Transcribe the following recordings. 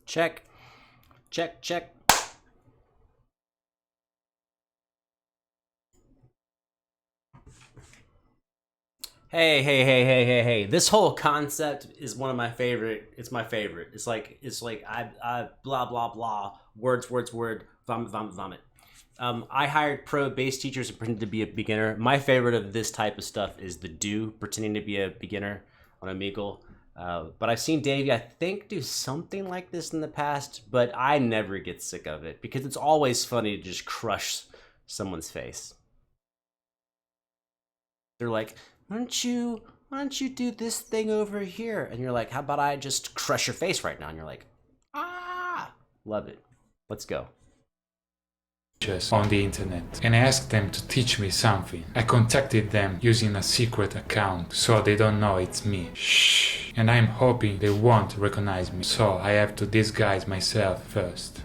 Check. Check, check. Hey. This whole concept is one of my favorite. It's my favorite. It's like I blah blah blah. Words, vomit. I hired pro bass teachers who pretend to be a beginner. My favorite of this type of stuff is the do pretending to be a beginner on Omegle. But I've seen Davey, I think, do something like this in the past, but I never get sick of it because it's always funny to just crush someone's face. They're like, why don't you do this thing over here? And you're like, how about I just crush your face right now? And you're like, ah, love it. Let's go. On the internet, and I asked them to teach me something. I contacted them using a secret account, so they don't know it's me. Shh. And I'm hoping they won't recognize me, so I have to disguise myself first.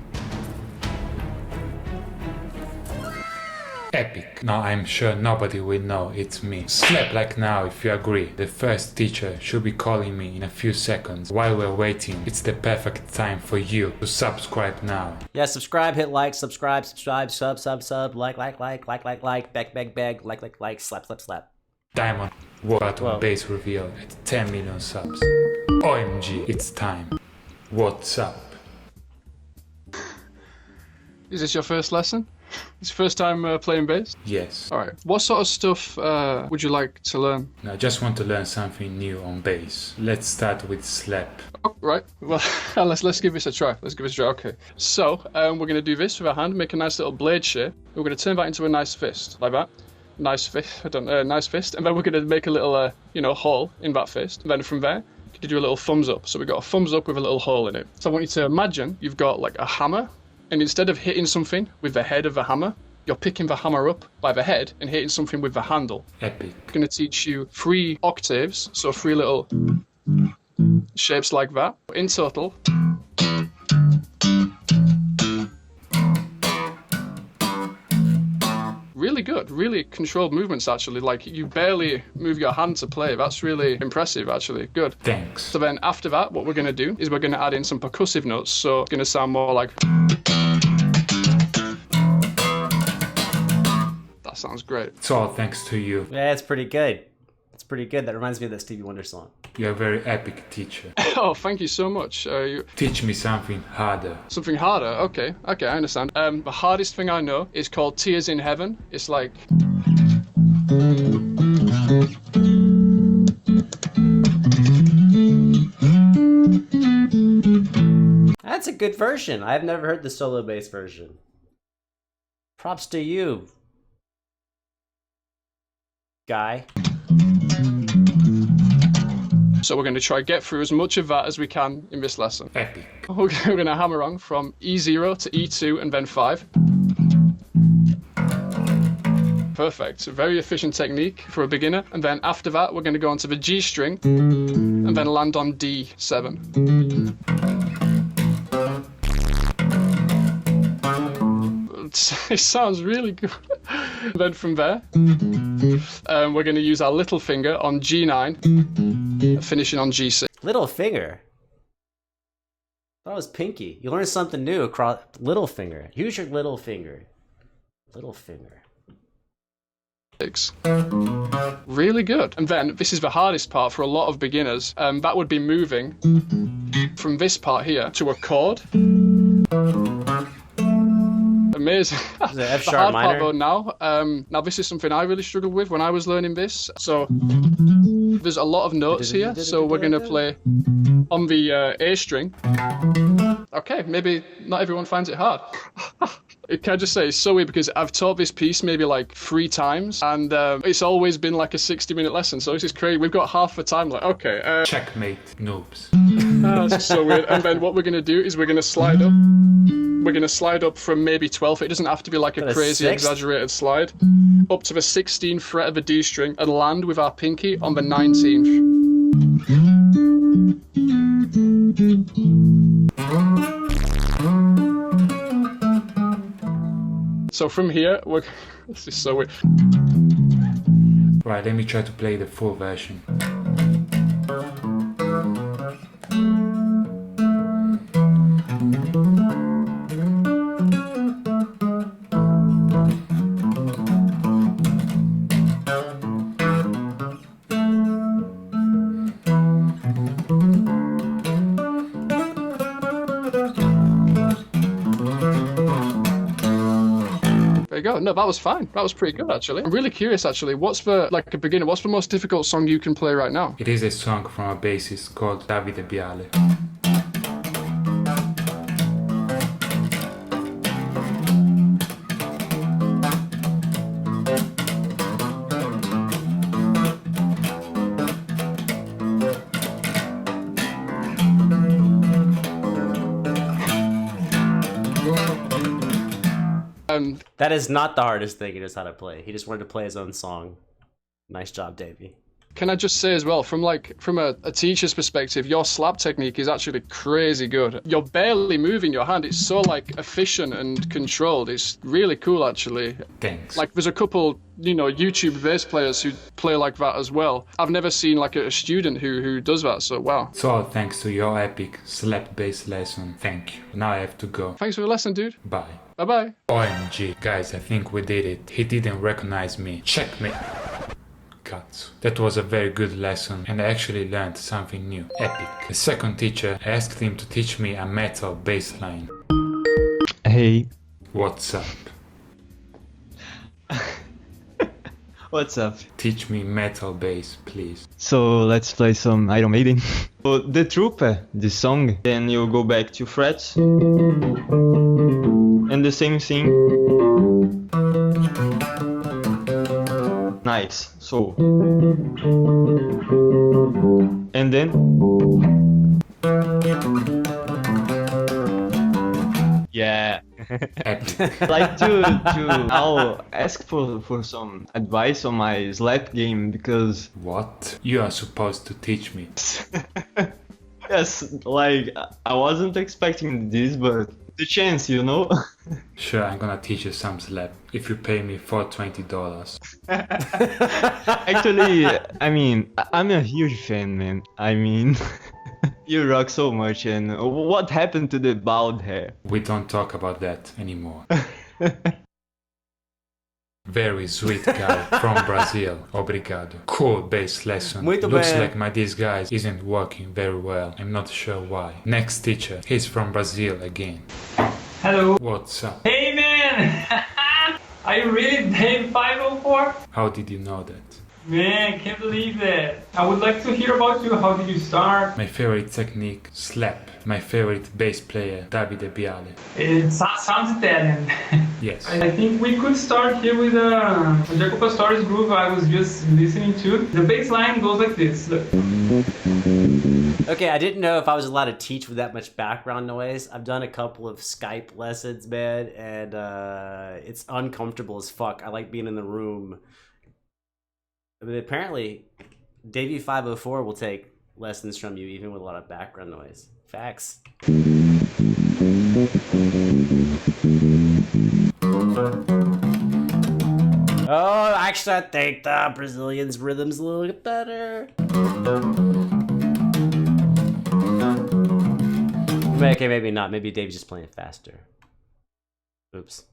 Epic. Now I'm sure nobody will know it's me. Slap like now if you agree. The first teacher should be calling me in a few seconds. While we're waiting, it's the perfect time for you to subscribe now. Yeah, subscribe, hit like, subscribe, sub, like, beg, like, slap. Diamond Button Bass reveal at 10 million subs. OMG, it's time. What's up? Is this your first lesson? It's your first time playing bass? Yes. Alright. What sort of stuff would you like to learn? I just want to learn something new on bass. Let's start with slap. Oh, right. Well, let's give this a try. Okay. So, we're going to do this with our hand, make a nice little blade shape. We're going to turn that into a nice fist, like that. Nice fist. Nice fist. And then we're going to make a little, hole in that fist. And then from there, you do a little thumbs up. So we've got a thumbs up with a little hole in it. So I want you to imagine you've got like a hammer. And instead of hitting something with the head of the hammer, you're picking the hammer up by the head and hitting something with the handle. Epic. I'm going to teach you 3 octaves, so 3 little shapes like that. In total, really good, really controlled movements actually. Like you barely move your hand to play. That's really impressive actually. Good. Thanks. So then after that, what we're going to do is we're going to add in some percussive notes. So it's going to sound more like... That sounds great. It's all thanks to you. Yeah, it's pretty good. It's pretty good. That reminds me of that Stevie Wonder song. You're a very epic teacher. Oh, thank you so much. Teach me something harder. Something harder? Okay, I understand. The hardest thing I know is called Tears in Heaven. It's like... That's a good version. I've never heard the solo bass version. Props to you, guy. So we're going to try get through as much of that as we can in this lesson. Epic. We're going to hammer on from E0 to E2 and then 5. Perfect. A very efficient technique for a beginner. And then after that, we're going to go onto the G string and then land on D7. It sounds really good. Then from there, we're going to use our little finger on G9, finishing on G6. Little finger? I thought it was pinky. You learn something new across little finger. Use your little finger. Little finger. Really good. And then this is the hardest part for a lot of beginners. That would be moving from this part here to a chord. Amazing. The hard minor? part though now this is something I really struggled with when I was learning this. So there's a lot of notes here, so we're going to play on the A string. Okay, maybe not everyone finds it hard. Can I just say, it's so weird because I've taught this piece maybe like 3 times and it's always been like a 60-minute lesson, so this is crazy. We've got half the time, like, okay. Checkmate, noobs. This is so weird. And then what we're going to do is we're going to slide up. We're going to slide up from maybe 12th. It doesn't have to be like a crazy 6th? exaggerated slide. Up to the 16th fret of the D string and land with our pinky on the 19th. So from here, this is so weird. Right, let me try to play the full version. you go. No, that was fine. That was pretty good, actually. I'm really curious, actually. What's the, like a beginner, what's the most difficult song you can play right now? It is a song from a bassist called Davie504. That is not the hardest thing he knows how to play. He just wanted to play his own song. Nice job, Davey. Can I just say as well, from a teacher's perspective, your slap technique is actually crazy good. You're barely moving your hand. It's so like efficient and controlled. It's really cool, actually. Thanks. Like there's a couple, you know, YouTube bass players who play like that as well. I've never seen like a student who does that. So wow. So thanks to your epic slap bass lesson. Thank you. Now I have to go. Thanks for the lesson, dude. Bye. Bye-bye. OMG, guys, I think we did it. He didn't recognize me. Checkmate. Cuts. That was a very good lesson and I actually learned something new. Epic. The second teacher asked him to teach me a metal bass line. Hey. What's up? What's up? Teach me metal bass, please. So let's play some Iron Maiden. So the Trooper, the song, then you go back to frets. And the same thing. Nice. So. And then. Yeah. Epic. Like I'll ask for some advice on my slap game because What? You are supposed to teach me. yes, like I wasn't expecting this, but the chance, you know. Sure, I'm gonna teach you some slap if you pay me $420. Actually, I mean, I'm a huge fan, man. I mean, you rock so much, and what happened to the bald hair? We don't talk about that anymore. Very sweet guy from Brazil. Obrigado. Cool bass lesson. Muito Looks bem. like my disguise isn't working very well. I'm not sure why. Next teacher. He's from Brazil again. Hello. What's up? Hey man! Are you really Davie504? How did you know that? Man, can't believe that. I would like to hear about you. How did you start? My favorite technique, slap. My favorite bass player, Davie504. It sounds Italian. Yes. I think we could start here with a Jacopo Stories groove I was just listening to. The bass line goes like this. Look. Okay, I didn't know if I was allowed to teach with that much background noise. I've done a couple of Skype lessons, man, and it's uncomfortable as fuck. I like being in the room. I mean, apparently, Davie504 will take lessons from you even with a lot of background noise. Facts. Oh, actually, I think the Brazilian's rhythm's a little bit better. Okay, maybe not. Maybe Dave's just playing faster. Oops.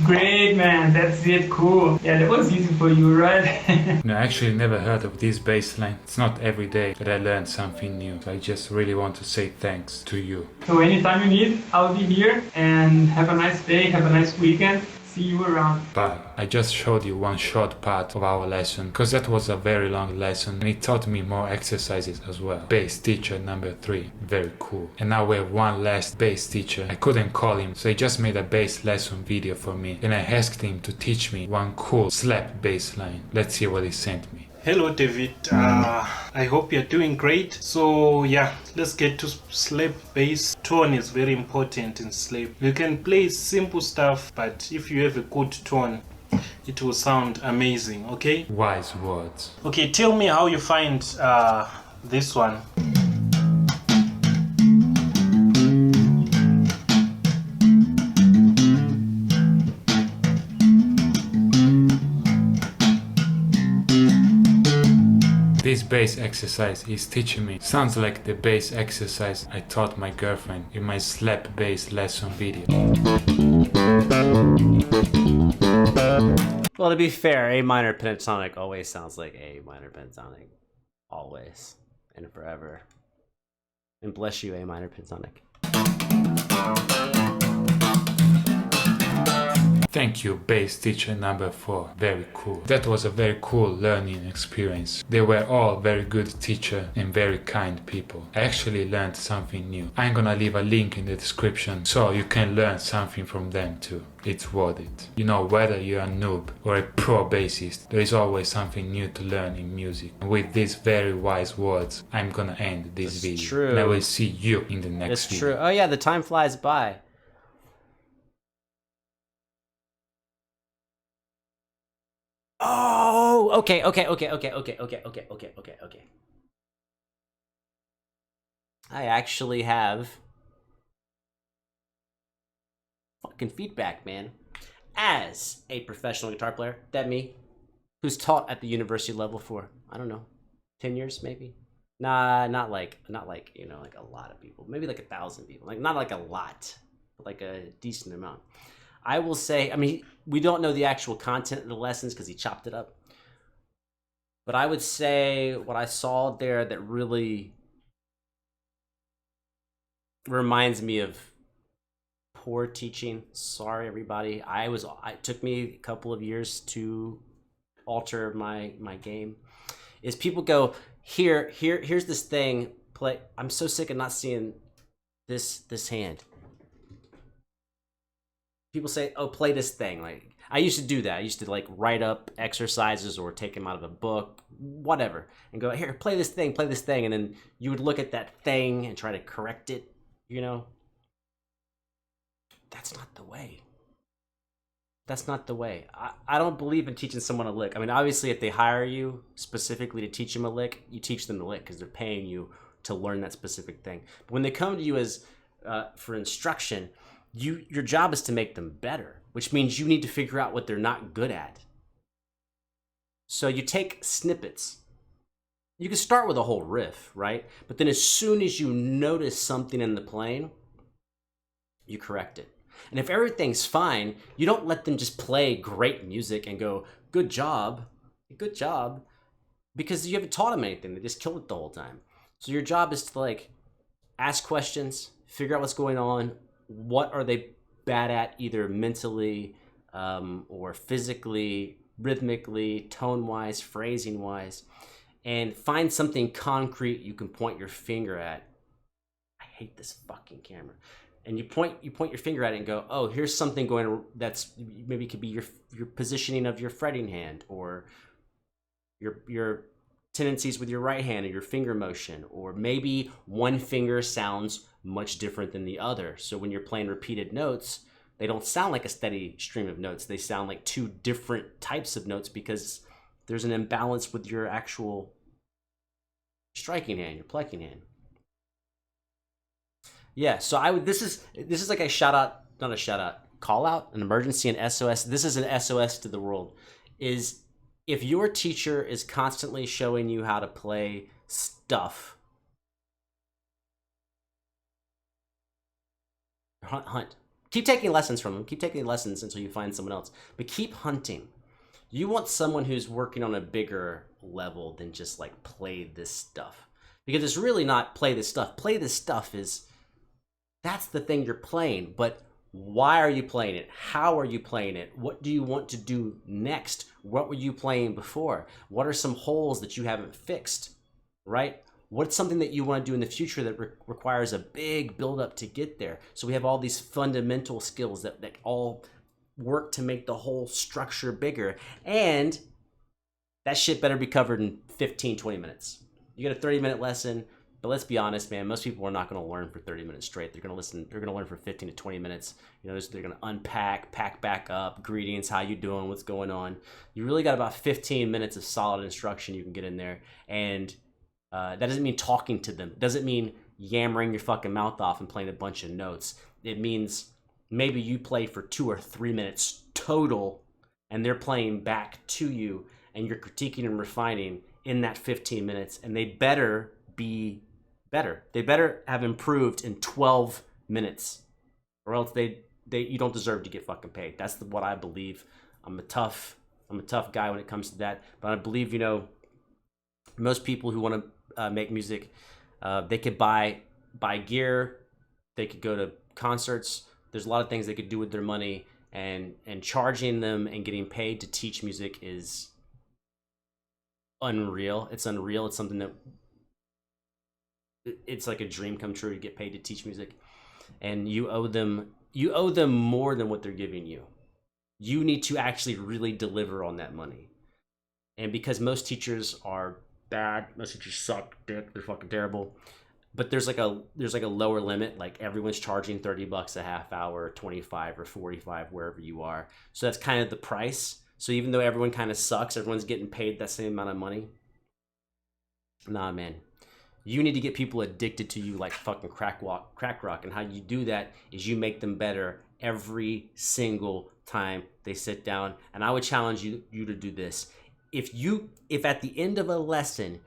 Great man, that's it, cool. Yeah, that was easy for you, right? No, I actually never heard of this bass line. It's not every day that I learn something new. So I just really want to say thanks to you. So anytime you need, I'll be here. And have a nice day, have a nice weekend. See you around. Bye. I just showed you one short part of our lesson because that was a very long lesson and it taught me more exercises as well. Bass teacher number 3. Very cool. And now we have one last bass teacher. I couldn't call him, so he just made a bass lesson video for me. And I asked him to teach me one cool slap bass line. Let's see what he sent me. Hello David, I hope you're doing great. So yeah, let's get to slap bass. Tone is very important in slap. You can play simple stuff, but if you have a good tone, it will sound amazing, okay? Wise words. Okay, tell me how you find this one. This bass exercise he's teaching me sounds like the bass exercise I taught my girlfriend in my slap bass lesson video. Well, to be fair, A minor pentatonic always sounds like A minor pentatonic. Always. And forever. And bless you, A minor pentatonic. Thank you, bass teacher number 4. Very cool. That was a very cool learning experience. They were all very good teacher and very kind people. I actually learned something new. I'm gonna leave a link in the description so you can learn something from them too. It's worth it. You know, whether you're a noob or a pro bassist, there is always something new to learn in music. And with these very wise words, I'm gonna end this video. True. And I will see you in the next It's video. true. Oh yeah, the time flies by. Oh, okay. I actually have fucking feedback, man. As a professional guitar player, that me, who's taught at the university level for, I don't know, 10 years maybe? Nah, not like, you know, like a lot of people. Maybe like 1,000 people. Like, not like a lot, but like a decent amount. I will say, I mean, we don't know the actual content of the lessons because he chopped it up. But I would say what I saw there that really reminds me of poor teaching. Sorry, everybody. It took me a couple of years to alter my game. Is people go, here's this thing, play. I'm so sick of not seeing this hand. People say, oh, play this thing. Like, I used to do that. I used to like write up exercises or take them out of a book, whatever, and go, here, play this thing. And then you would look at that thing and try to correct it, you know? That's not the way. That's not the way. I don't believe in teaching someone a lick. I mean, obviously, if they hire you specifically to teach them a lick, you teach them the lick because they're paying you to learn that specific thing. But when they come to you as for instruction, your job is to make them better, which means you need to figure out what they're not good at. So you take snippets. You can start with a whole riff, right? But then as soon as you notice something in the playing, you correct it. And if everything's fine, you don't let them just play great music and go, good job, because you haven't taught them anything. They just killed it the whole time. So your job is to like ask questions, figure out what's going on. What are they bad at, either mentally or physically, rhythmically, tone-wise, phrasing-wise, and find something concrete you can point your finger at. I hate this fucking camera. And you point your finger at it and go, oh, here's something going that's maybe could be your positioning of your fretting hand, or your tendencies with your right hand and your finger motion, or maybe one finger sounds much different than the other. So when you're playing repeated notes, they don't sound like a steady stream of notes. They sound like two different types of notes because there's an imbalance with your actual striking hand, your plucking hand. Yeah, so this is like a shout out, not a shout out, call out, an emergency, an SOS. This is an SOS to the world. Is if your teacher is constantly showing you how to play stuff, hunt. Keep taking lessons from them. Keep taking lessons until you find someone else. But keep hunting. You want someone who's working on a bigger level than just like play this stuff. Because it's really not play this stuff. Play this stuff is, that's the thing you're playing. But why are you playing it? How are you playing it? What do you want to do next? What were you playing before? What are some holes that you haven't fixed, right? What's something that you want to do in the future that requires a big buildup to get there? So we have all these fundamental skills that all work to make the whole structure bigger. And that shit better be covered in 15, 20 minutes. You get a 30-minute lesson, but let's be honest, man, most people are not going to learn for 30 minutes straight. They're going to learn for 15 to 20 minutes. You know, they're going to unpack, pack back up, greetings, how you doing, what's going on. You really got about 15 minutes of solid instruction you can get in there. And that doesn't mean talking to them. It doesn't mean yammering your fucking mouth off and playing a bunch of notes. It means maybe you play for 2 or 3 minutes total, and they're playing back to you, and you're critiquing and refining in that 15 minutes, and they better be better. They better have improved in 12 minutes, or else you don't deserve to get fucking paid. That's what I believe. I'm a tough guy when it comes to that, but I believe, you know, most people who want to make music, they could buy gear, They could go to concerts. There's a lot of things they could do with their money, and charging them and getting paid to teach music is unreal. It's unreal. It's something that it's like a dream come true to get paid to teach music, and you owe them more than what they're giving you. You need to actually really deliver on that money. And because most teachers are bad, most teachers suck dick, they're fucking terrible. But there's like a lower limit, like everyone's charging $30 a half hour, 25 or 45 wherever you are. So that's kind of the price. So even though everyone kind of sucks, everyone's getting paid that same amount of money. Nah, man. You need to get people addicted to you like fucking crack rock. And how you do that is you make them better every single time they sit down. And I would challenge you to do this. If at the end of a lesson,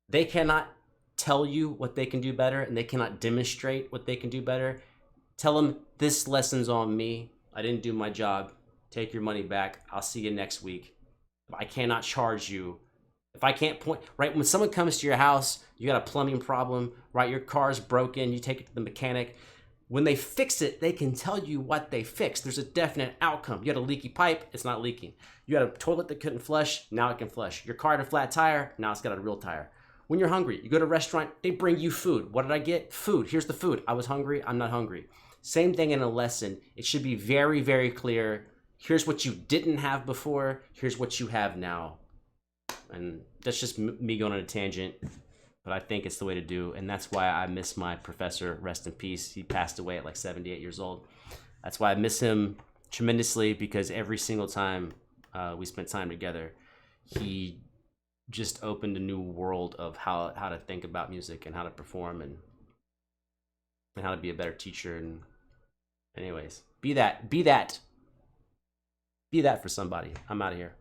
they cannot tell you what they can do better and they cannot demonstrate what they can do better, tell them, this lesson's on me. I didn't do my job. Take your money back. I'll see you next week. I cannot charge you. If I can't point, right, when someone comes to your house, you got a plumbing problem, right, your car's broken, you take it to the mechanic. When they fix it, they can tell you what they fixed. There's a definite outcome. You had a leaky pipe, it's not leaking. You had a toilet that couldn't flush, now it can flush. Your car had a flat tire, now it's got a real tire. When you're hungry, you go to a restaurant, they bring you food. What did I get? Food. Here's the food. I was hungry, I'm not hungry. Same thing in a lesson. It should be very, very clear. Here's what you didn't have before, here's what you have now. And that's just me going on a tangent, but I think it's the way to do. And that's why I miss my professor, rest in peace. He passed away at like 78 years old. That's why I miss him tremendously, because every single time we spent time together, he just opened a new world of how to think about music and how to perform and how to be a better teacher. And anyways, be that for somebody. I'm out of here.